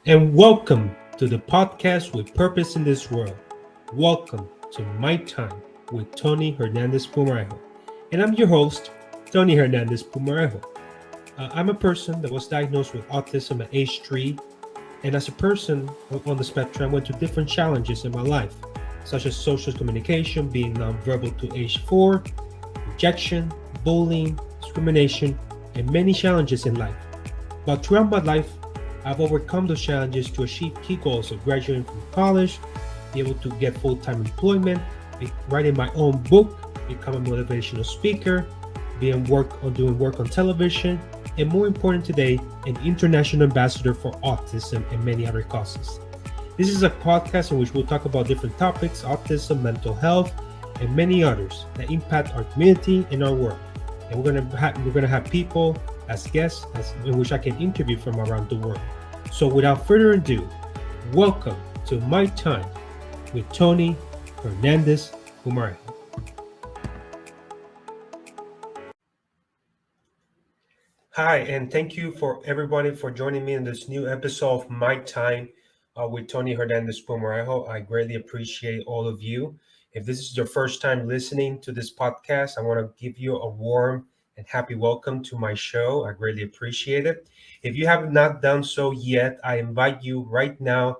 and welcome to the podcast with Purpose in This World. Welcome to My Time with Tony Hernandez Pumarejo. And I'm your host, Tony Hernandez Pumarejo. I'm a person that was diagnosed with autism at age 3, and as a person on the spectrum, I went through different challenges in my life, such as social communication, being nonverbal to age 4, rejection, bullying, discrimination, and many challenges in life. But throughout my life, I've overcome those challenges to achieve key goals of graduating from college, be able to get full-time employment, writing my own book, become a motivational speaker, doing work on television, and more important today, an international ambassador for autism and many other causes. This is a podcast in which we'll talk about different topics, autism, mental health, and many others that impact our community and our world. And we're gonna have people as guests, in which I can interview from around the world. So without further ado, welcome to My Time with Tony Hernandez Pumarejo. Hi, and thank you for everybody for joining me in this new episode of My Time with Tony Hernandez Pumarejo. I greatly appreciate all of you. If this is your first time listening to this podcast, I want to give you a warm and happy welcome to my show. I greatly appreciate it. If you have not done so yet, I invite you right now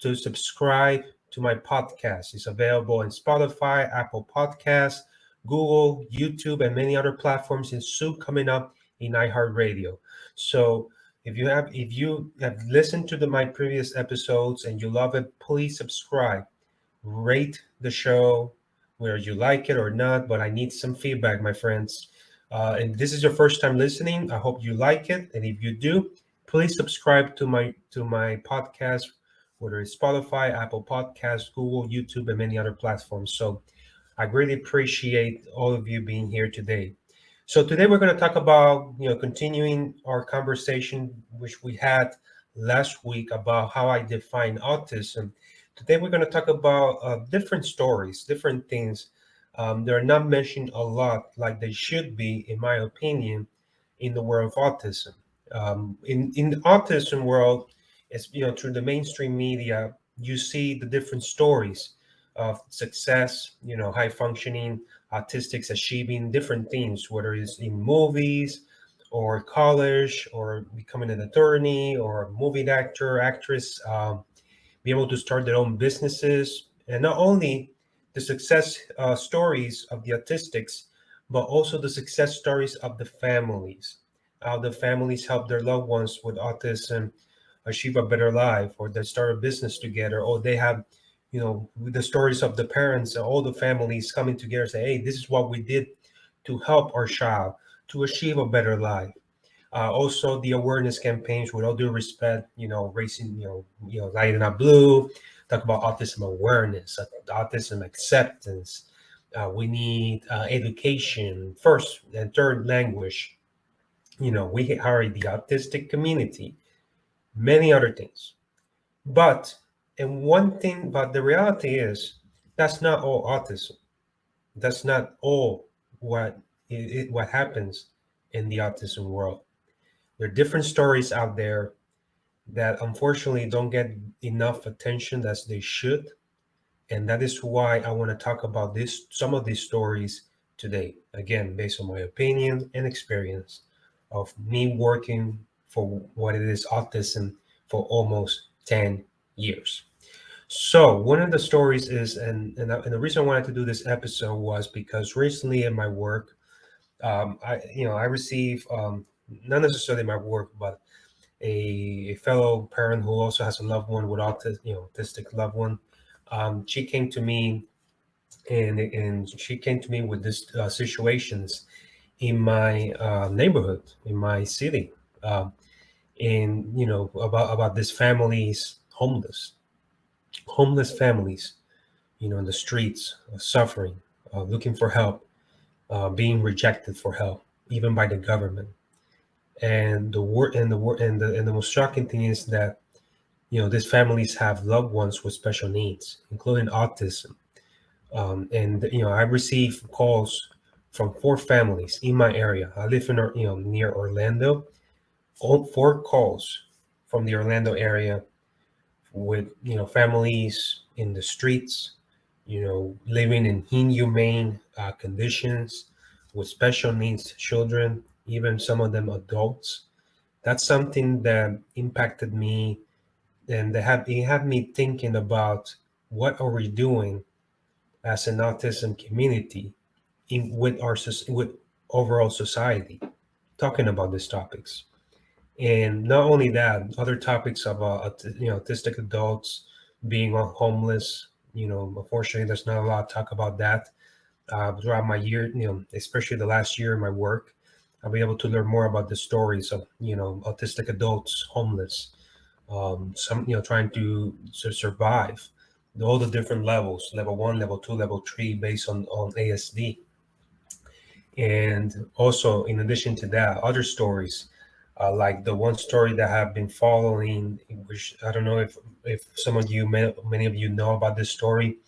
to subscribe to my podcast. It's available in Spotify, Apple Podcasts, Google, YouTube, and many other platforms, and soon coming up in iHeartRadio. So if you have listened to my previous episodes and you love it, please subscribe, rate the show, whether you like it or not. But I need some feedback, my friends. And this is your first time listening, I hope you like it. And if you do, please subscribe to my podcast, whether it's Spotify, Apple Podcasts, Google, YouTube, and many other platforms. So I greatly appreciate all of you being here today. So today we're going to talk about, continuing our conversation, which we had last week about how I define autism. Today we're going to talk about different stories, different things. They're not mentioned a lot like they should be, in my opinion, in the world of autism. In the autism world, it's, through the mainstream media, you see the different stories of success, high functioning autistics achieving different things, whether it's in movies or college or becoming an attorney or a movie actor, actress, be able to start their own businesses. And not only the success stories of the autistics, but also the success stories of the families. How the families help their loved ones with autism achieve a better life, or they start a business together, or they have, the stories of the parents and all the families coming together and say, hey, this is what we did to help our child to achieve a better life. Also, the awareness campaigns, with all due respect, raising, lighting up blue, talk about autism awareness, autism acceptance. We need education, first and third language. We are the autistic community, many other things. But the reality is that's not all autism. That's not all what happens in the autism world. There are different stories out there that unfortunately don't get enough attention as they should. And that is why I want to talk about some of these stories today. Again, based on my opinion and experience of me working for what it is autism for almost 10 years. So one of the stories is, and the reason I wanted to do this episode was because recently in my work, I receive, not necessarily my work, but a fellow parent who also has a loved one with autistic loved one. She came to me, and she came to me with this situations in my neighborhood, in my city, and about this families, homeless families, in the streets, suffering, looking for help, being rejected for help, even by the government. And the most shocking thing is that these families have loved ones with special needs, including autism. And I receive calls from 4 families in my area. I live in near Orlando. All 4 calls from the Orlando area with families in the streets, living in inhumane conditions with special needs children, even some of them adults. That's something that impacted me, and it had me thinking about what are we doing as an autism community with with overall society, talking about these topics. And not only that, other topics about autistic adults being homeless. Unfortunately, there's not a lot of talk about that. Throughout my year, especially the last year in my work, I'll be able to learn more about the stories of autistic adults homeless, some trying to survive all the different levels, level 1, level 2, level 3, based on ASD. And also, in addition to that, other stories, like the one story that I've been following, which I don't know if some of you, many of you know about this story.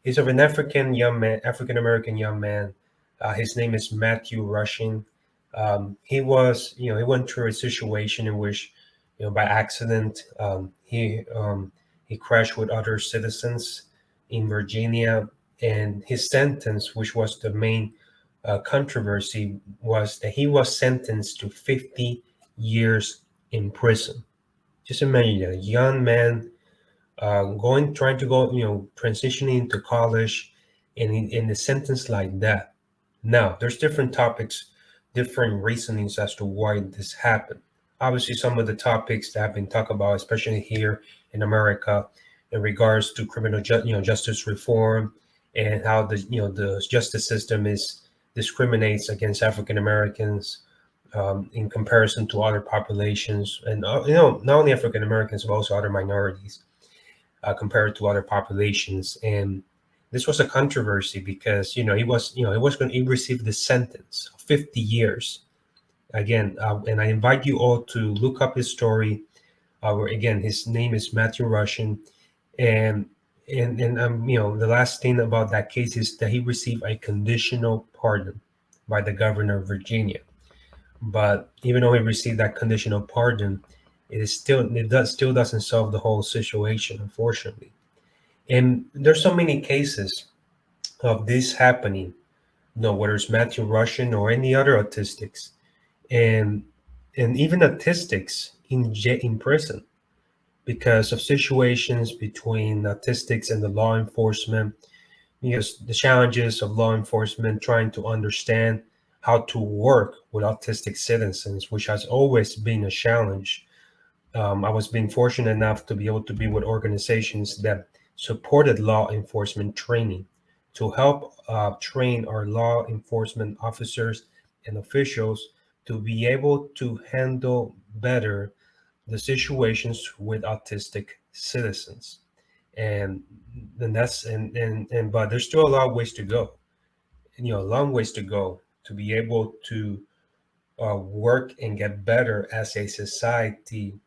Is of an African American young man. His name is Matthew Rushing. He went through a situation in which, by accident, he crashed with other citizens in Virginia, and his sentence, which was the main controversy, was that he was sentenced to 50 years in prison. Just imagine a young man trying to go, transitioning into college, and in a sentence like that. Now, there's different topics, different reasonings as to why this happened. Obviously, some of the topics that have been talked about, especially here in America, in regards to justice reform, and how the justice system is discriminates against African Americans in comparison to other populations, and not only African Americans but also other minorities compared to other populations. And this was a controversy because he received the sentence of 50 years again. And I invite you all to look up his story. Where again, his name is Matthew Russian, and the last thing about that case is that he received a conditional pardon by the governor of Virginia. But even though he received that conditional pardon, still doesn't solve the whole situation, unfortunately. And there's so many cases of this happening, whether it's Matthew Russian or any other autistics, and even autistics in prison because of situations between autistics and the law enforcement. Because the challenges of law enforcement trying to understand how to work with autistic citizens, which has always been a challenge. I was being fortunate enough to be able to be with organizations that supported law enforcement training to help train our law enforcement officers and officials to be able to handle better the situations with autistic citizens. And but there's still a lot of ways to go, a long ways to go to be able to work and get better as a society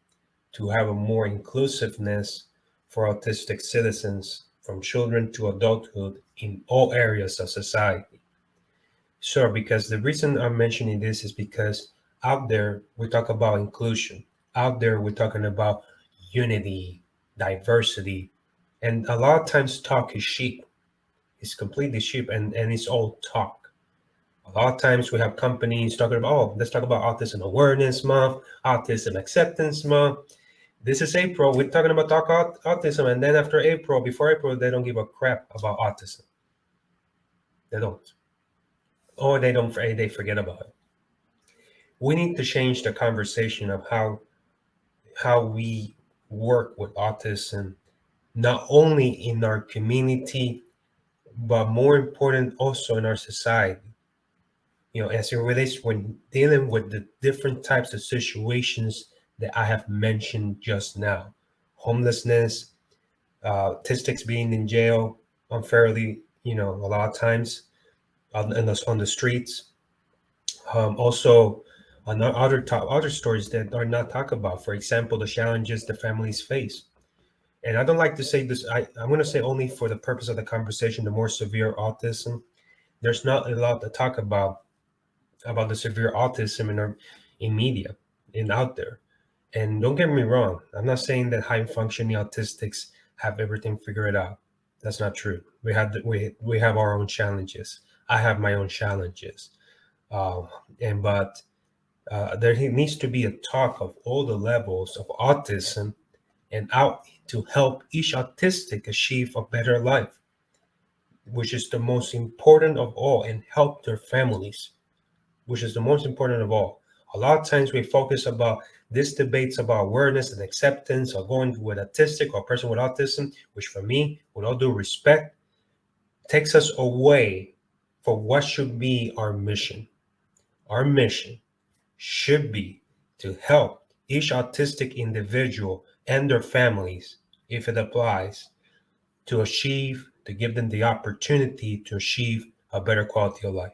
to have a more inclusiveness for autistic citizens from children to adulthood in all areas of society. Sure, because the reason I'm mentioning this is because out there we talk about inclusion. Out there we're talking about unity, diversity, and a lot of times talk is cheap. It's completely cheap, and it's all talk. A lot of times we have companies talking about, oh, let's talk about Autism Awareness Month, Autism Acceptance Month. This is April. We're talking about autism, and then after April, before April, they don't give a crap about autism. They don't, or they don't. They forget about it. We need to change the conversation of how we work with autism, not only in our community, but more important, also in our society. As it relates when dealing with the different types of situations that I have mentioned just now, homelessness, statistics being in jail unfairly, a lot of times on the streets. Also, on other stories that are not talked about. For example, the challenges the families face. And I don't like to say this. I'm going to say only for the purpose of the conversation, the more severe autism. There's not a lot to talk about the severe autism in media and out there. And don't get me wrong, I'm not saying that high functioning autistics have everything figured out. That's not true. We have our own challenges. I have my own challenges. Um, and but there needs to be a talk of all the levels of autism and out to help each autistic achieve a better life, which is the most important of all, and help their families, which is the most important of all. A lot of times we focus about this debates about awareness and acceptance of going with autistic or person with autism, which for me, with all due respect, takes us away from what should be our mission. Our mission should be to help each autistic individual and their families, if it applies, to achieve, to give them the opportunity to achieve a better quality of life.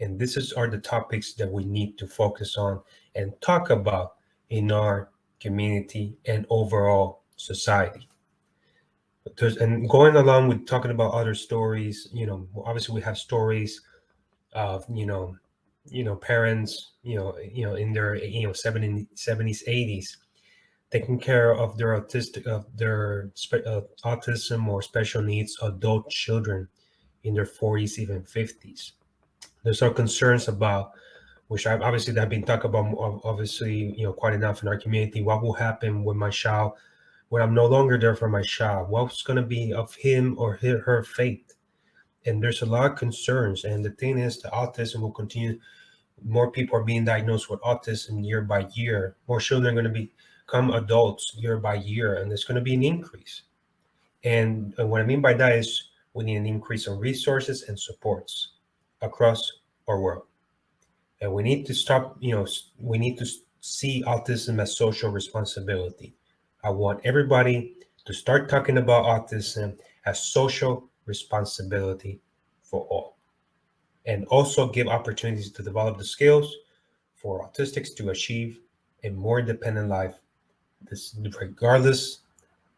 And are the topics that we need to focus on and talk about in our community and overall society. And going along with talking about other stories, obviously we have stories of, parents, in their, 70s, 80s, taking care of their autism or special needs adult children in their 40s, even 50s. There's some concerns about, which I've obviously that have been talked about, obviously, quite enough in our community. What will happen with my child when I'm no longer there for my child? What's going to be of him or her fate? And there's a lot of concerns. And the thing is, the autism will continue. More people are being diagnosed with autism year by year. More children are going to become adults year by year, and there's going to be an increase. And what I mean by that is we need an increase in resources and supports across our world. And we need to stop, we need to see autism as social responsibility. I want everybody to start talking about autism as social responsibility for all, and also give opportunities to develop the skills for autistics to achieve a more independent life, this regardless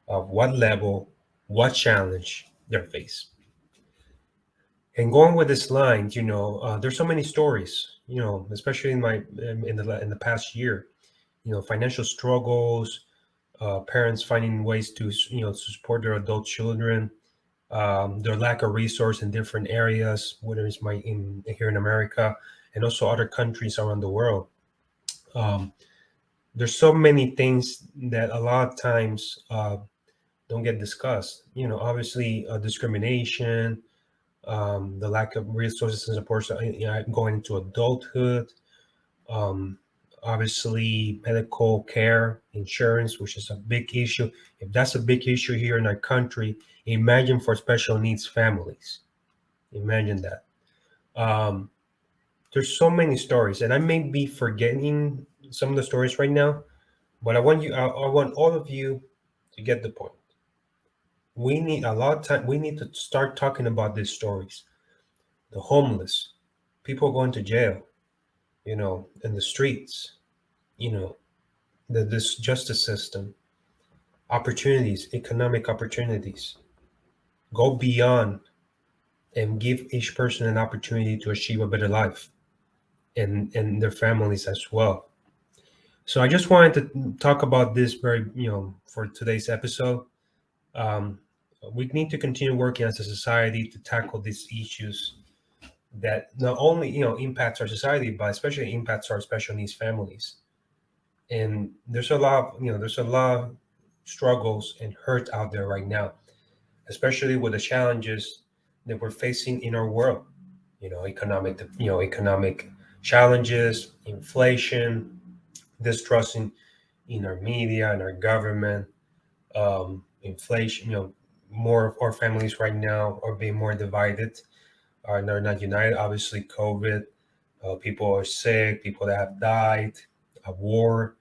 of what level, what challenge they face. And going with this line, there's so many stories, especially in the past year, financial struggles, parents finding ways to to support their adult children, their lack of resource in different areas, whether it's here in America and also other countries around the world. Um, there's so many things that a lot of times don't get discussed. Obviously, discrimination, the lack of resources and support, going into adulthood, um, obviously medical care, insurance, which is a big issue. If that's a big issue here in our country, imagine for special needs families. Imagine that. Um, there's so many stories, and I may be forgetting some of the stories right now, but I want all of you to get the point. We need a lot of time. We need to start talking about these stories. The homeless, people going to jail, in the streets, you know, this justice system, opportunities, economic opportunities. Go beyond and give each person an opportunity to achieve a better life, and their families as well. So I just wanted to talk about this for today's episode. Um, we need to continue working as a society to tackle these issues that not only impacts our society, but especially impacts our special needs families. And there's a lot of struggles and hurt out there right now, especially with the challenges that we're facing in our world. Economic challenges, inflation, distrust in our media and our government, inflation. More of our families right now are being more divided, are they're not united. Obviously, COVID, people are sick, people that have died, a war,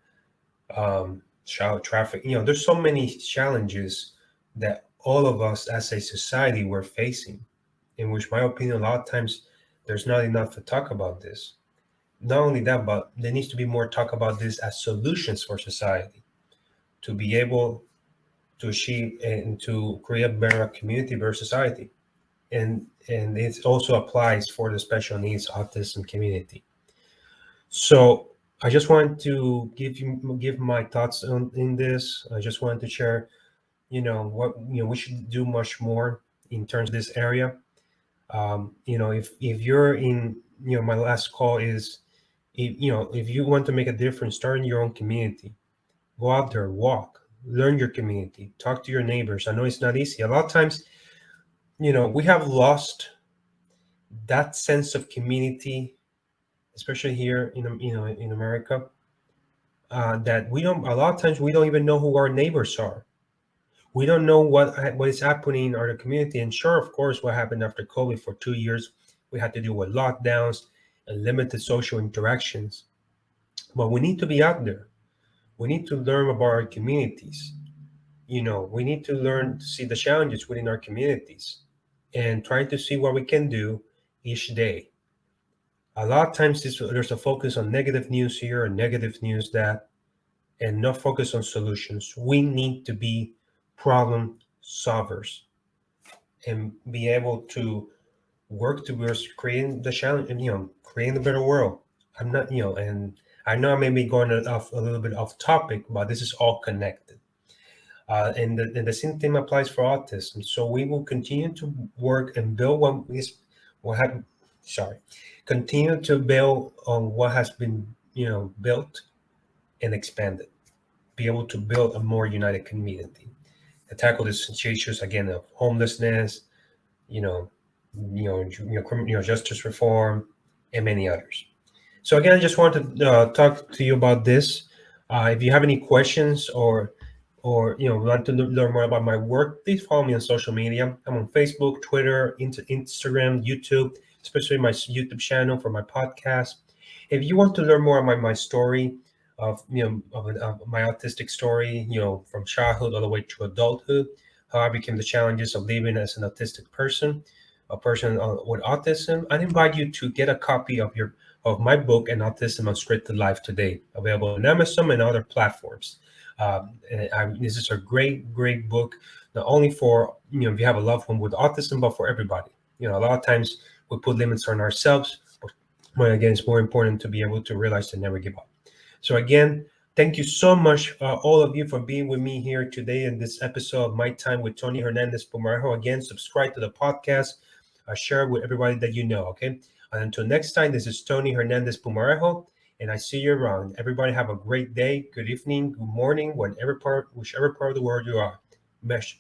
child traffic. There's so many challenges that all of us as a society we're facing, in which, my opinion, a lot of times there's not enough to talk about this. Not only that, but there needs to be more talk about this as solutions for society to be able to achieve and to create a better community, better society. And it also applies for the special needs autism community. So I just wanted to give my thoughts on in this. I just wanted to share, what we should do much more in terms of this area. If you're in, my last call is, if you want to make a difference, start in your own community. Go out there, walk, learn your community, talk to your neighbors. I know it's not easy. A lot of times, we have lost that sense of community, especially here in America. That we don't. A lot of times, we don't even know who our neighbors are. We don't know what is happening in our community. And sure, of course, what happened after COVID for 2 years, we had to deal with lockdowns and limited social interactions. But we need to be out there. We need to learn about our communities. We need to learn to see the challenges within our communities and try to see what we can do each day. A lot of times there's a focus on negative news here and negative news that, and not focus on solutions. We need to be problem solvers and be able to work towards creating the challenge and creating a better world. I'm not, and I know I may be going off a little bit off topic, but this is all connected. And the same thing applies for autism. So we will continue to work and build what have sorry, continue to build on what has been built and expanded. Be able to build a more united community and tackle these issues again of homelessness, you know, justice reform, and many others. So again, I just wanted to talk to you about this. If you have any questions or want to learn more about my work, please follow me on social media. I'm on Facebook, Twitter, Instagram, YouTube, especially my YouTube channel for my podcast. If you want to learn more about my story of my autistic story, from childhood all the way to adulthood, how I became the challenges of living as an autistic person, a person with autism, I invite you to get a copy of my book, An Autism Unscripted Life Today, available on Amazon and other platforms. This is a great, great book, not only for, if you have a loved one with autism, but for everybody. A lot of times we put limits on ourselves, but again, it's more important to be able to realize to never give up. So again, thank you so much, all of you, for being with me here today in this episode of My Time with Tony Hernandez Pumarejo. Again, subscribe to the podcast, share it with everybody that you know, okay? And until next time, this is Tony Hernandez Pumarejo, and I see you around. Everybody have a great day, good evening, good morning, whichever part of the world you are.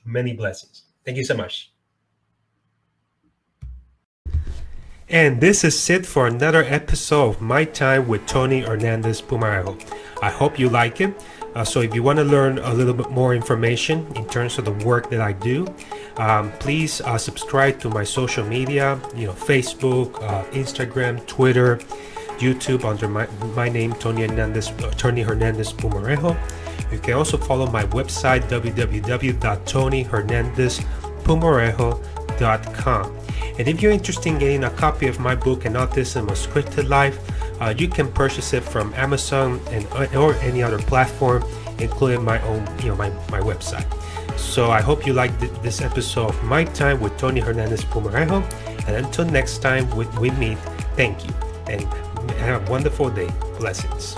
Many blessings. Thank you so much. And this is it for another episode of My Time with Tony Hernandez Pumarejo. I hope you like it. So if you want to learn a little bit more information in terms of the work that I do, please subscribe to my social media, Facebook, Instagram, Twitter, YouTube under my name, Tony Hernandez Pumarejo. You can also follow my website, www.tonyhernandezpumarejo.com. And if you're interested in getting a copy of my book, An Autism Unscripted Life, you can purchase it from Amazon or any other platform, including my own, my website. So I hope you liked this episode of My Time with Tony Hernandez Pumarejo. And until next time we meet, thank you and have a wonderful day. Blessings.